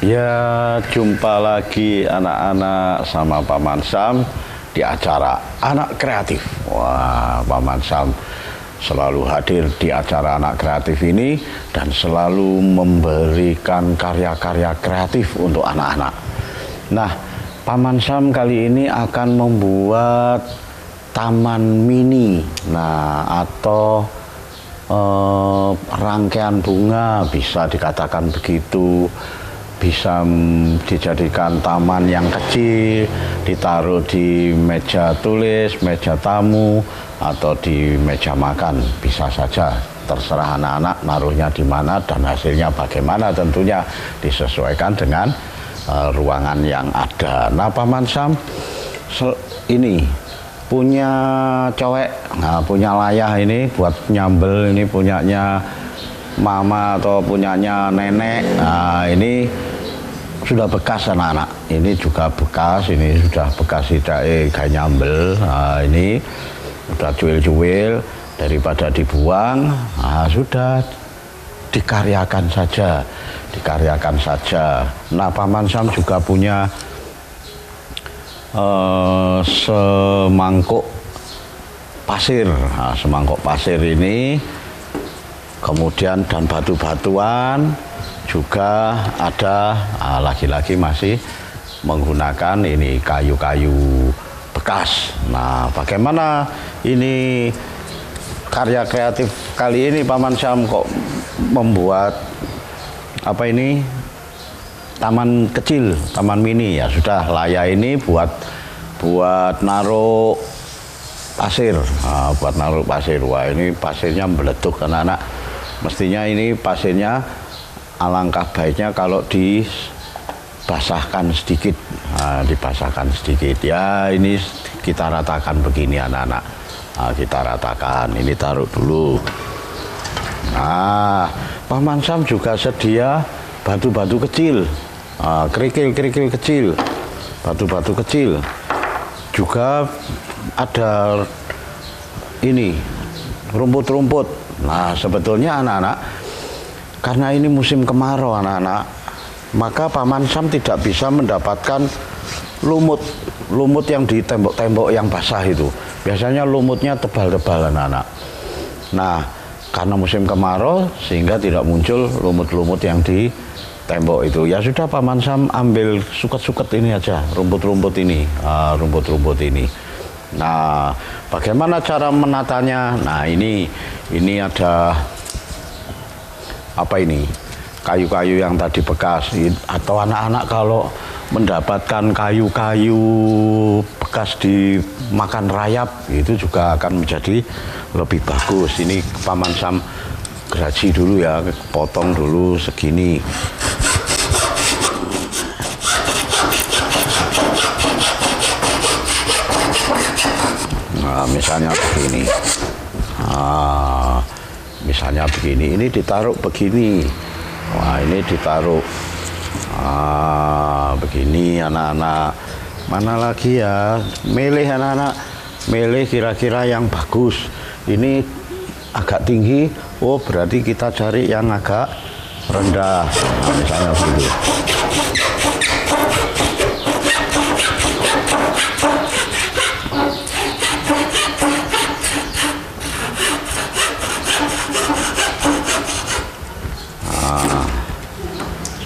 Ya, jumpa lagi anak-anak sama Paman Sam di acara Anak Kreatif. Wah, Paman Sam selalu hadir di acara Anak Kreatif ini dan selalu memberikan karya-karya kreatif untuk anak-anak. Nah, Paman Sam kali ini akan membuat taman mini. Nah, atau rangkaian bunga, bisa dikatakan begitu. Bisa dijadikan taman yang kecil, ditaruh di meja tulis, meja tamu, atau di meja makan, bisa saja. Terserah anak-anak naruhnya di mana dan hasilnya bagaimana, tentunya disesuaikan dengan ruangan yang ada. Nah, Paman Sam ini punya cowek, punya layah ini buat nyambel, ini punyanya mama atau punyanya nenek. Nah, ini sudah bekas anak-anak, ini juga bekas, ini sudah bekas tidak kayak nyambel. Nah, ini sudah cuil-cuil, daripada dibuang, sudah dikaryakan saja, dikaryakan saja. Nah, Paman Sam juga punya semangkuk pasir. Nah, semangkuk pasir ini kemudian dan batu-batuan juga ada. Lagi-lagi masih menggunakan ini kayu-kayu bekas. Nah, bagaimana ini karya kreatif kali ini Paman Sam kok membuat apa ini taman kecil, taman mini? Ya sudah, layar ini buat naruh pasir. Nah, buat naruh pasir. Wah, ini pasirnya meleduk anak-anak. Mestinya ini pasirnya alangkah baiknya kalau dibasahkan sedikit. Nah, dibasahkan sedikit. Ya, ini kita ratakan begini anak-anak. Nah, kita ratakan. Ini taruh dulu. Nah, Paman Sam juga sedia batu-batu kecil, kerikil-kerikil kecil, batu-batu kecil. Juga ada ini rumput-rumput. Nah, sebetulnya anak-anak, karena ini musim kemarau anak-anak, maka Paman Sam tidak bisa mendapatkan lumut yang di tembok-tembok yang basah itu. Biasanya lumutnya tebal-tebal anak-anak. Nah, karena musim kemarau sehingga tidak muncul lumut-lumut yang di tembok itu. Ya sudah, Paman Sam ambil suket-suket ini aja, rumput-rumput ini, rumput-rumput ini. Nah, bagaimana cara menatanya? Nah, ini ada apa ini? Kayu-kayu yang tadi bekas. Atau anak-anak kalau mendapatkan kayu-kayu bekas dimakan rayap, itu juga akan menjadi lebih bagus. Ini Paman Sam geraji dulu ya, potong dulu segini. Nah, misalnya begini. Nah, misalnya begini, ini ditaruh begini. Wah, ini ditaruh begini anak-anak. Mana lagi ya? Milih anak-anak, milih kira-kira yang bagus. Ini agak tinggi, oh berarti kita cari yang agak rendah. Nah, misalnya begini.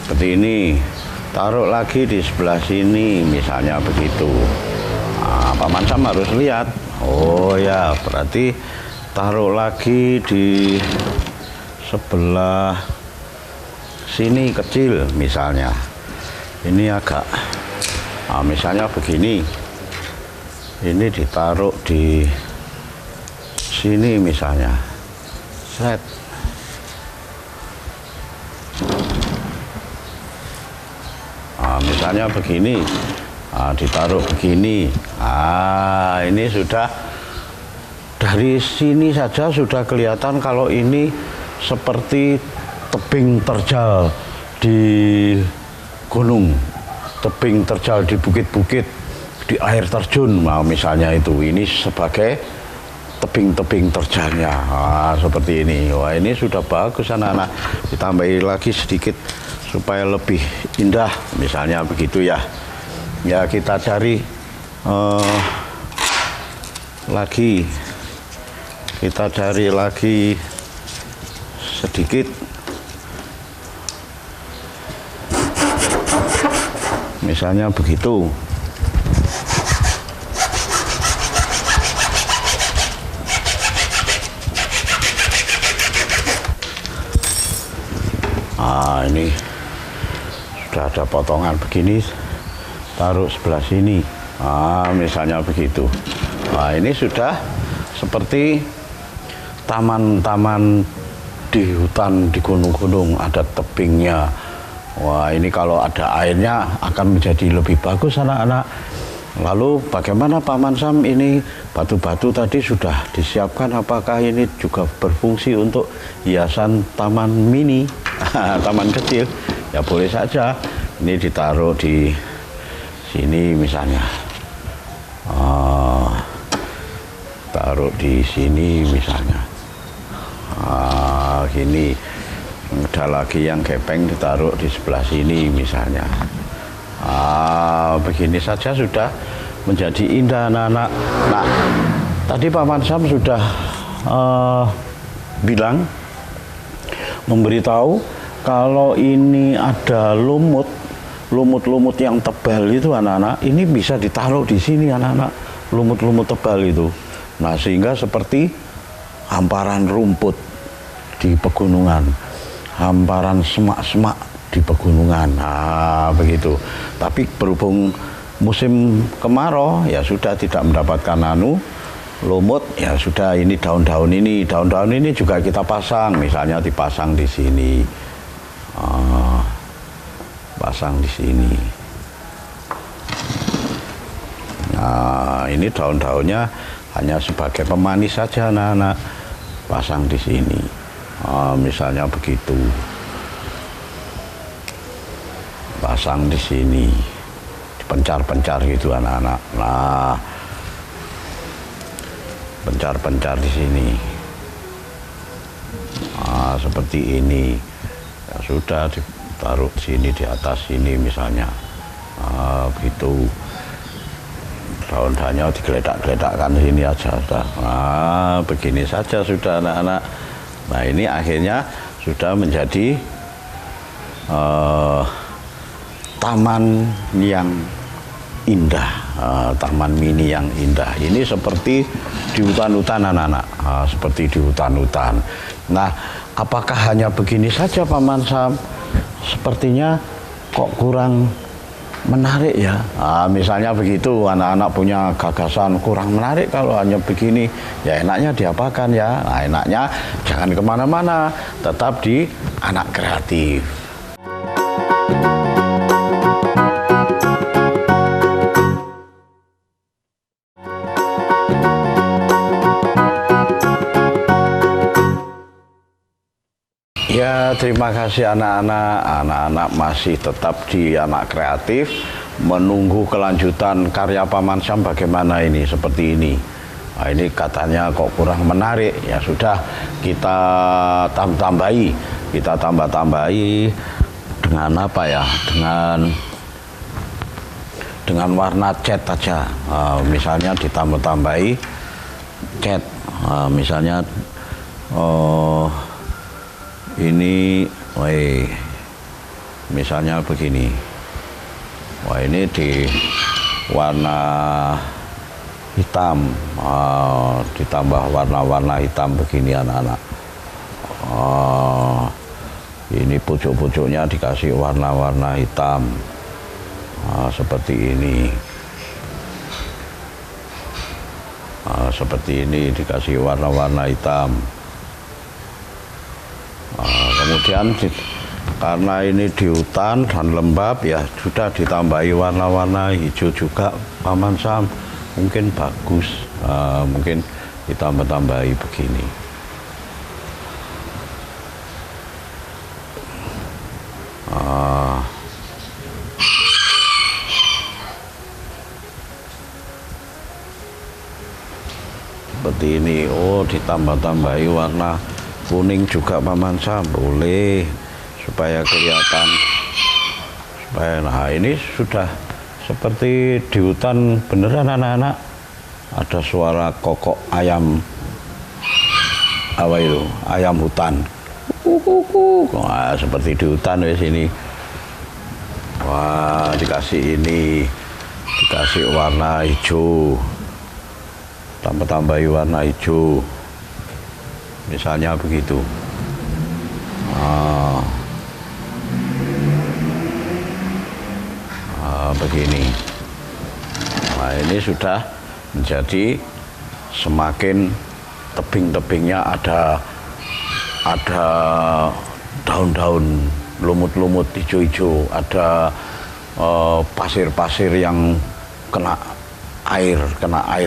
Seperti ini, taruh lagi di sebelah sini, misalnya begitu. Nah, Paman Sam harus lihat. Oh ya, berarti taruh lagi di sebelah sini kecil, misalnya. Ini agak, misalnya begini. Ini ditaruh di sini, misalnya. Set. Misalnya begini, ditaruh begini. Ini sudah dari sini saja sudah kelihatan kalau ini seperti tebing terjal di gunung, tebing terjal di bukit-bukit, di air terjun. Nah, misalnya itu, ini sebagai tebing-tebing terjalnya. Seperti ini. Wah, ini sudah bagus anak-anak. Ditambahi lagi sedikit supaya lebih indah, misalnya begitu ya. Ya kita cari lagi, kita cari lagi sedikit, misalnya begitu. Nah, ini sudah ada potongan begini, taruh sebelah sini. Nah, misalnya begitu. Nah, ini sudah seperti taman-taman di hutan, di gunung-gunung, ada tebingnya. Wah, ini kalau ada airnya akan menjadi lebih bagus, anak-anak. Lalu bagaimana Paman Sam, ini batu-batu tadi sudah disiapkan, apakah ini juga berfungsi untuk hiasan taman mini, taman kecil? Ya boleh saja, ini ditaruh di sini misalnya. Taruh di sini misalnya. Gini, ada lagi yang gepeng ditaruh di sebelah sini misalnya. Begini saja sudah menjadi indah, anak-anak. Nah, tadi Paman Sam sudah bilang, memberitahu kalau ini ada lumut yang tebal itu, anak-anak, ini bisa ditaruh di sini, anak-anak, lumut tebal itu. Nah, sehingga seperti hamparan rumput di pegunungan, hamparan semak-semak di pegunungan. Nah, begitu. Tapi berhubung musim kemarau, ya sudah tidak mendapatkan lumut, ya sudah, ini daun-daun ini juga kita pasang, misalnya dipasang di sini. Pasang di sini. Nah, ini daun-daunnya hanya sebagai pemanis saja, anak-anak. Pasang di sini. Misalnya begitu. Pasang di sini, dipencar-pencar gitu, anak-anak. Nah, pencar-pencar di sini. Seperti ini. Ya sudah, ditaruh sini, di atas sini misalnya. Begitu. Daun-daunnya digeledak-geledakkan sini aja sudah. Begini saja sudah, anak-anak. Nah, ini akhirnya sudah menjadi taman yang indah, taman mini yang indah. Ini seperti di hutan-hutan, anak-anak, seperti di hutan-hutan. Nah, apakah hanya begini saja, Paman Sam? Sepertinya kok kurang menarik ya. Misalnya begitu, anak-anak punya gagasan kurang menarik kalau hanya begini, ya enaknya diapakan ya? Nah, enaknya jangan kemana-mana, tetap di Anak Kreatif. Ya, terima kasih anak-anak. Anak-anak masih tetap di Anak Kreatif, menunggu kelanjutan karya Paman Sam bagaimana ini, seperti ini. Nah, ini katanya kok kurang menarik. Ya sudah, kita tambahi. Kita tambah-tambahi dengan apa ya? Dengan warna cat aja. Misalnya ditambah-tambahi cat. Misalnya ini, misalnya begini. Wah, ini di warna hitam, ditambah warna-warna hitam begini, anak-anak. Ini pucuk-pucuknya dikasih warna-warna hitam, seperti ini. Seperti ini dikasih warna-warna hitam. Kemudian karena ini di hutan dan lembab, ya sudah ditambahi warna-warna hijau juga, Paman Sam. Mungkin bagus, mungkin ditambah-tambahi begini. Seperti ini. Oh, ditambah-tambahi warna kuning juga, Paman Sam, boleh, supaya kelihatan Nah, ini sudah seperti di hutan beneran anak-anak. Ada suara kokok ayam, apa itu, ayam hutan. Wah, seperti di hutan di sini. Wah, dikasih ini, dikasih warna hijau, tambah-tambahi warna hijau, misalnya begitu. Begini. Nah, ini sudah menjadi semakin tebing-tebingnya ada daun-daun lumut-lumut hijau-hijau, ada pasir-pasir yang kena air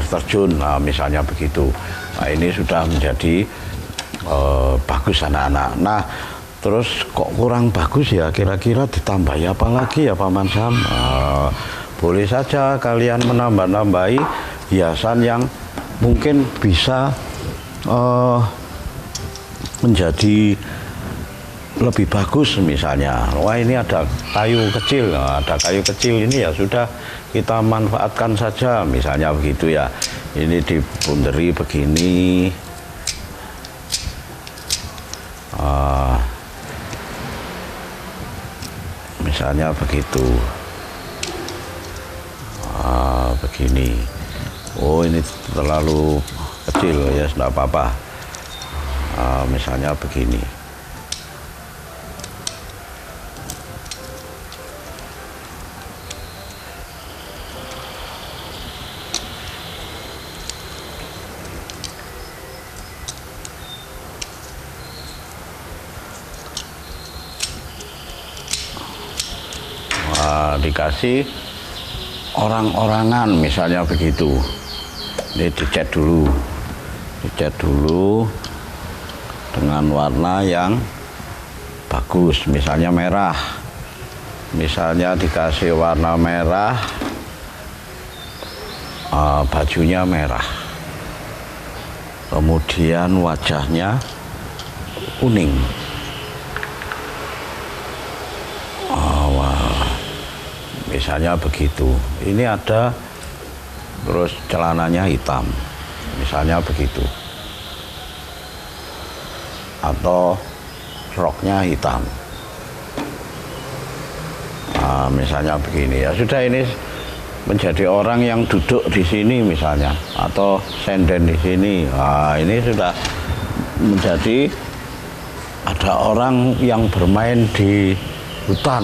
terjun, nah, misalnya begitu. Nah, ini sudah menjadi bagus anak-anak. Nah, terus kok kurang bagus ya, kira-kira ditambahi apa lagi ya Paman Sam? Boleh saja kalian menambah-nambahi hiasan yang mungkin bisa menjadi lebih bagus misalnya. Wah, ini ada kayu kecil, nah, ada kayu kecil ini ya sudah kita manfaatkan saja, misalnya begitu ya. Ini dibunderi begini. Misalnya begitu. Begini. Oh, ini terlalu kecil ya, tidak apa-apa. Misalnya begini. Dikasih orang-orangan misalnya begitu. Ini dicat dulu dengan warna yang bagus, misalnya merah. Misalnya dikasih warna merah, bajunya merah, kemudian wajahnya kuning. Misalnya begitu. Ini ada terus celananya hitam, misalnya begitu. Atau roknya hitam. Misalnya begini ya. Sudah, ini menjadi orang yang duduk di sini misalnya, atau senden di sini. Ini sudah menjadi ada orang yang bermain di hutan,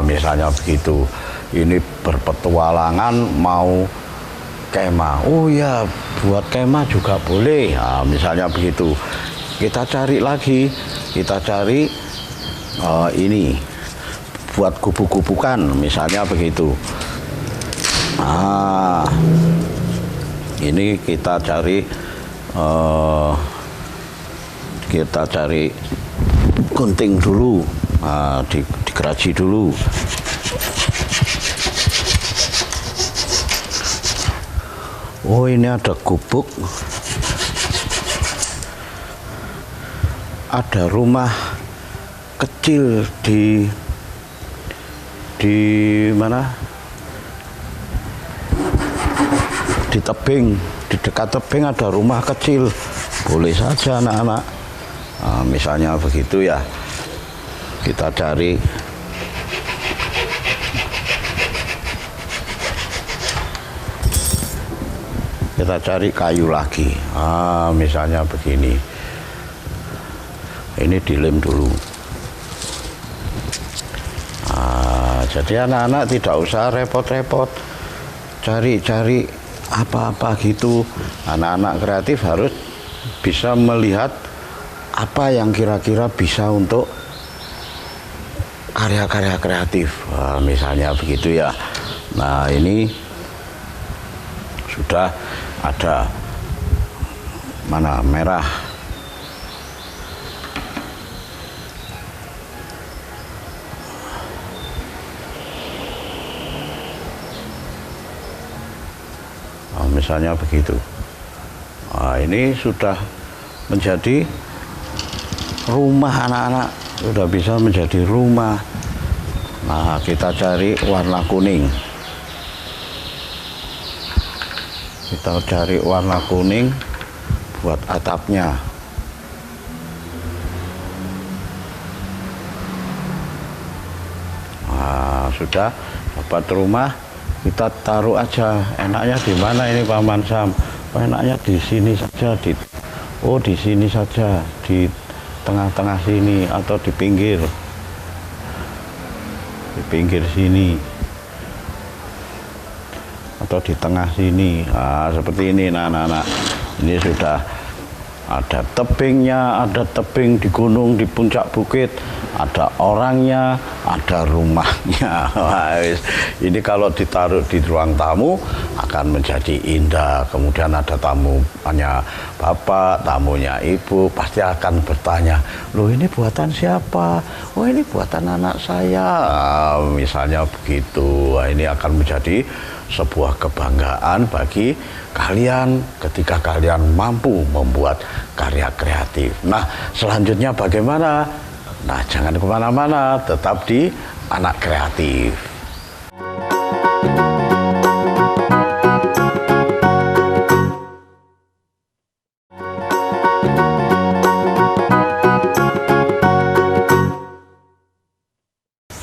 misalnya begitu. Ini berpetualangan mau kemah. Oh ya, buat kemah juga boleh, misalnya begitu. Kita cari lagi, kita cari ini buat gubuk-gubukan, misalnya begitu. Ini kita cari gunting dulu. Digeraji dulu. Oh, ini ada gubuk, ada rumah kecil di mana? Di tebing, di dekat tebing ada rumah kecil. Boleh saja anak-anak. Misalnya begitu ya. Kita cari kayu lagi. Misalnya begini. Ini dilem dulu. Jadi anak-anak tidak usah repot-repot cari-cari apa-apa gitu. Anak-anak kreatif harus bisa melihat apa yang kira-kira bisa untuk karya-karya kreatif, misalnya begitu ya. Nah, ini sudah ada mana merah. Misalnya begitu. Ini sudah menjadi rumah anak-anak, sudah bisa menjadi rumah. Nah, kita cari warna kuning. Kita cari warna kuning buat atapnya. Nah, sudah dapat rumah, kita taruh aja. Enaknya di mana ini Paman Sam? Oh, enaknya di sini saja, di sini saja, di tengah-tengah sini atau di pinggir sini atau di tengah sini. Nah, seperti ini. Nah, ini sudah ada tebingnya, ada tebing di gunung, di puncak bukit, ada orangnya, ada rumahnya. Ini kalau ditaruh di ruang tamu akan menjadi indah. Kemudian ada tamunya bapak, tamunya ibu, pasti akan bertanya, loh ini buatan siapa? Oh ini buatan anak saya. Misalnya begitu. Nah, ini akan menjadi sebuah kebanggaan bagi kalian ketika kalian mampu membuat karya kreatif. Nah, selanjutnya bagaimana? Nah, jangan kemana-mana, tetap di Anak Kreatif.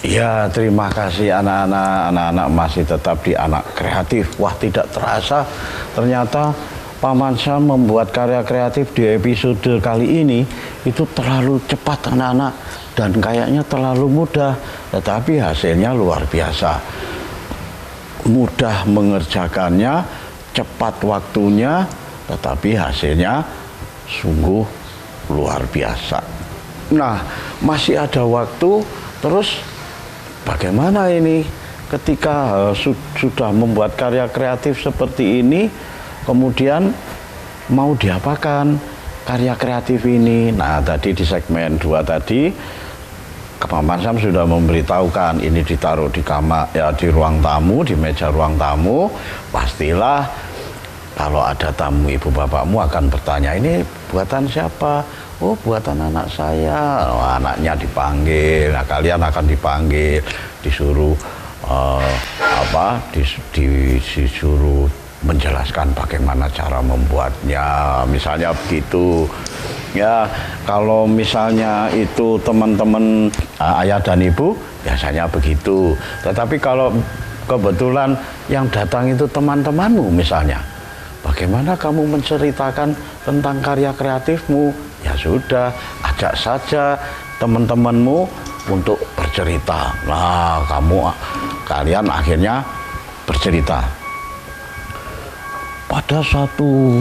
Ya, terima kasih anak-anak masih tetap di Anak Kreatif. Wah, tidak terasa ternyata Paman Sam membuat karya kreatif di episode kali ini itu terlalu cepat anak-anak, dan kayaknya terlalu mudah, tetapi hasilnya luar biasa. Mudah mengerjakannya, cepat waktunya, tetapi hasilnya sungguh luar biasa. Nah, masih ada waktu, terus bagaimana ini ketika sudah membuat karya kreatif seperti ini, kemudian mau diapakan karya kreatif ini? Nah, tadi di segmen 2 tadi Paman Sam sudah memberitahukan ini ditaruh di kamar, ya di ruang tamu, di meja ruang tamu. Pastilah kalau ada tamu ibu bapakmu akan bertanya, ini buatan siapa? Oh, buatan anak saya. Oh, anaknya dipanggil. Nah, kalian akan dipanggil, disuruh disuruh menjelaskan bagaimana cara membuatnya, misalnya begitu. Ya, kalau misalnya itu teman-teman ayah dan ibu, biasanya begitu. Tetapi kalau kebetulan yang datang itu teman-temanmu misalnya, bagaimana kamu menceritakan tentang karya kreatifmu? Ya sudah, ajak saja teman-temanmu untuk bercerita. Nah, kalian akhirnya bercerita. Pada satu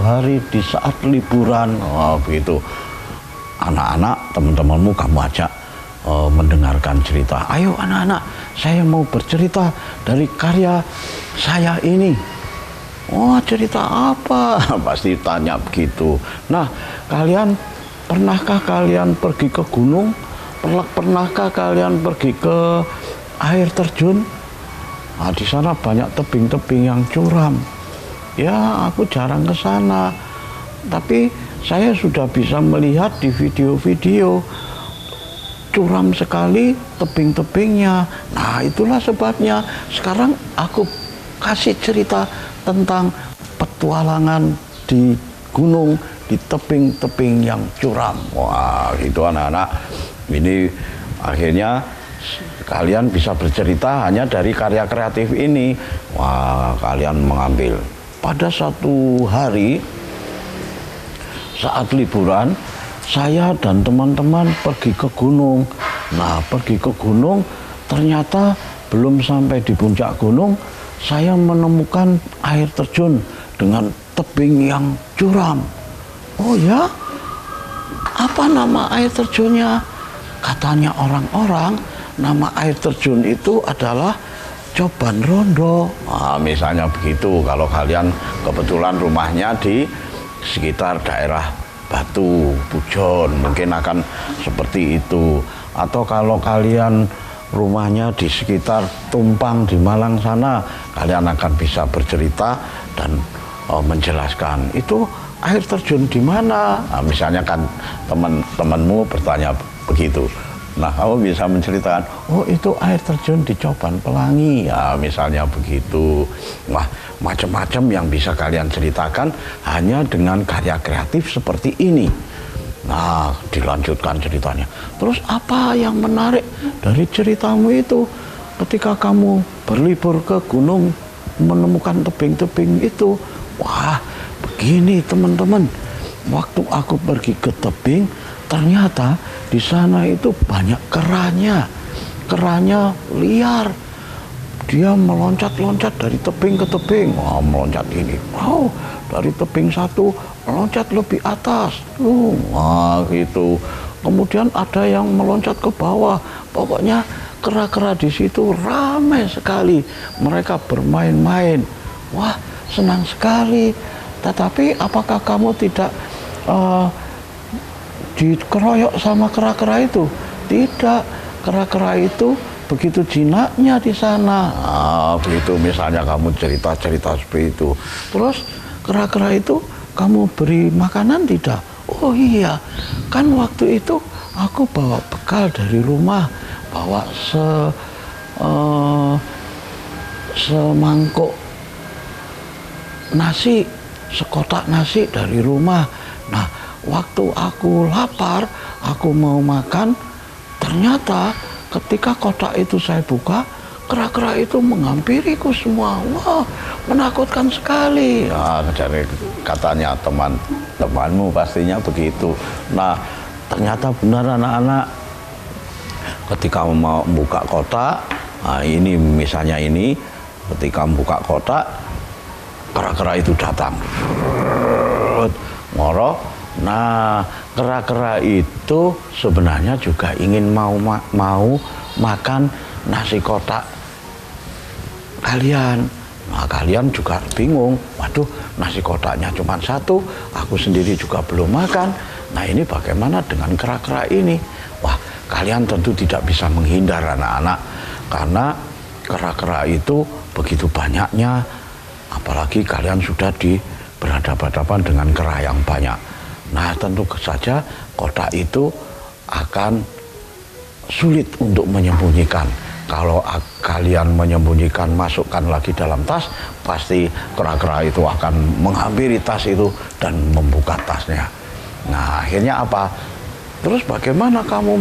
hari di saat liburan, begitu, anak-anak teman-temanmu kamu ajak mendengarkan cerita. Ayo anak-anak, saya mau bercerita dari karya saya ini. Oh, cerita apa? Pasti tanya begitu. Nah, pernahkah kalian pergi ke gunung? Pernahkah kalian pergi ke air terjun? Nah, di sana banyak tebing-tebing yang curam. Ya, aku jarang ke sana. Tapi saya sudah bisa melihat di video-video curam sekali tebing-tebingnya. Nah, itulah sebabnya sekarang aku kasih cerita tentang petualangan di gunung, di tebing-tebing yang curam. Wah, itu anak-anak. Ini akhirnya kalian bisa bercerita hanya dari karya kreatif ini. Wah, kalian mengambil. Pada satu hari saat liburan, saya dan teman-teman pergi ke gunung. Nah, pergi ke gunung, ternyata belum sampai di puncak gunung, saya menemukan air terjun dengan tebing yang curam. Oh ya? Apa nama air terjunnya? Katanya orang-orang, nama air terjun itu adalah Coban Rondo. Nah, misalnya begitu, kalau kalian kebetulan rumahnya di sekitar daerah Batu, Pujon, mungkin akan seperti itu. Atau kalau kalian rumahnya di sekitar Tumpang di Malang sana, kalian akan bisa bercerita dan menjelaskan itu air terjun di mana. Nah, misalnya kan teman-temanmu bertanya begitu. Nah, kamu bisa menceritakan, oh itu air terjun di Coban Pelangi, ya misalnya begitu. Wah, macam-macam yang bisa kalian ceritakan hanya dengan karya kreatif seperti ini. Nah, dilanjutkan ceritanya. Terus apa yang menarik dari ceritamu itu? Ketika kamu berlibur ke gunung menemukan tebing-tebing itu, wah, begini teman-teman. Waktu aku pergi ke tebing, ternyata di sana itu banyak keranya. Keranya liar. Dia meloncat-loncat dari tebing ke tebing. Wah, meloncat ini. Wow, dari tebing satu meloncat lebih atas. Wah, gitu. Kemudian ada yang meloncat ke bawah. Pokoknya kera-kera di situ ramai sekali. Mereka bermain-main. Wah, senang sekali. Tetapi apakah kamu tidak dikeroyok sama kera-kera itu? Tidak, kera-kera itu begitu jinaknya di sana. Begitu misalnya kamu cerita-cerita seperti itu. Terus kera-kera itu kamu beri makanan tidak? Oh iya, kan waktu itu aku bawa bekal dari rumah, bawa semangkuk nasi, sekotak nasi dari rumah. Nah, waktu aku lapar, aku mau makan, ternyata ketika kotak itu saya buka, kera-kera itu menghampiriku semua. Wah, menakutkan sekali. Nah, katanya teman-temanmu pastinya begitu. Nah, ternyata benar anak-anak. Ketika mau buka kotak, nah ini misalnya ini, ketika membuka kotak, kera-kera itu datang. Ngorok. Nah, kera-kera itu sebenarnya juga ingin mau makan nasi kotak kalian. Nah, kalian juga bingung. Waduh, nasi kotaknya cuma satu, aku sendiri juga belum makan. Nah, ini bagaimana dengan kera-kera ini? Wah, kalian tentu tidak bisa menghindar anak-anak, karena kera-kera itu begitu banyaknya. Apalagi kalian sudah berhadapan-hadapan dengan kera yang banyak. Nah, tentu saja kotak itu akan sulit untuk menyembunyikan. Kalau kalian menyembunyikan, masukkan lagi dalam tas, pasti kera-kera itu akan menghampiri tas itu dan membuka tasnya. Nah, akhirnya apa? Terus bagaimana kamu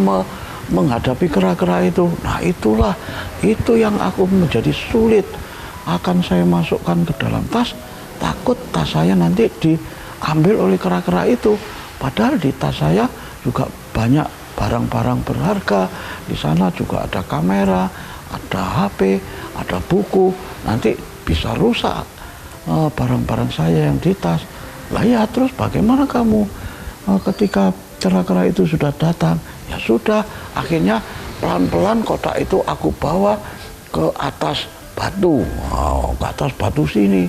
menghadapi kera-kera itu? Nah, itu yang aku menjadi sulit. Akan saya masukkan ke dalam tas, takut tas saya nanti diambil oleh kera-kera itu. Padahal di tas saya juga banyak barang-barang berharga. Di sana juga ada kamera, ada HP, ada buku. Nanti bisa rusak barang-barang saya yang di tas. Lah ya, terus bagaimana kamu ketika kera-kera itu sudah datang? Ya sudah, akhirnya pelan-pelan kotak itu aku bawa ke atas batu. Wow, ke atas batu sini.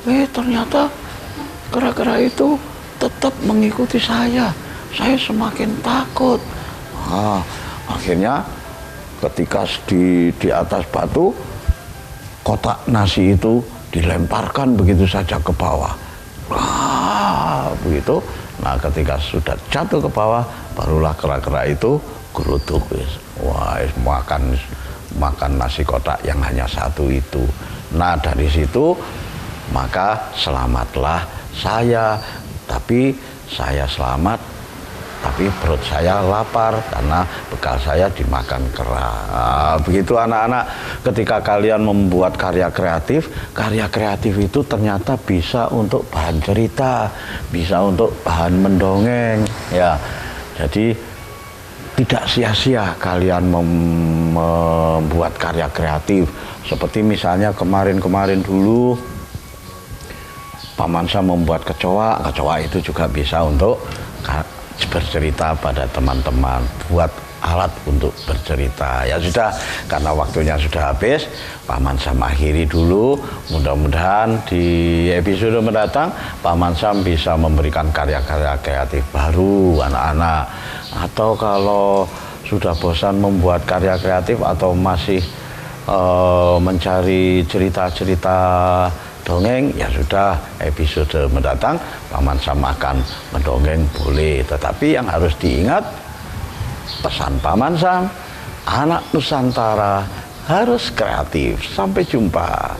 Ternyata kera-kera itu tetap mengikuti saya. Saya semakin takut. Nah, akhirnya ketika di atas batu, kotak nasi itu dilemparkan begitu saja ke bawah. Wah, begitu. Nah, ketika sudah jatuh ke bawah, barulah kera-kera itu geruduk. Wah, makan nasi kotak yang hanya satu itu. Nah, dari situ maka selamatlah saya. Tapi saya selamat, tapi perut saya lapar karena bekal saya dimakan kera. Begitu anak-anak, ketika kalian membuat karya kreatif itu ternyata bisa untuk bahan cerita, bisa untuk bahan mendongeng, ya. Jadi tidak sia-sia kalian membuat karya kreatif. Seperti misalnya kemarin dulu Paman Sam membuat kecoa itu juga bisa untuk bercerita pada teman-teman, buat alat untuk bercerita. Ya sudah, karena waktunya sudah habis, Paman Sam akhiri dulu. Mudah-mudahan di episode mendatang Paman Sam bisa memberikan karya-karya kreatif baru anak-anak. Atau kalau sudah bosan membuat karya kreatif atau masih mencari cerita-cerita dongeng, ya sudah, episode mendatang Paman Sam akan mendongeng boleh. Tetapi yang harus diingat, Pesan Paman Sam, anak Nusantara harus kreatif. Sampai jumpa.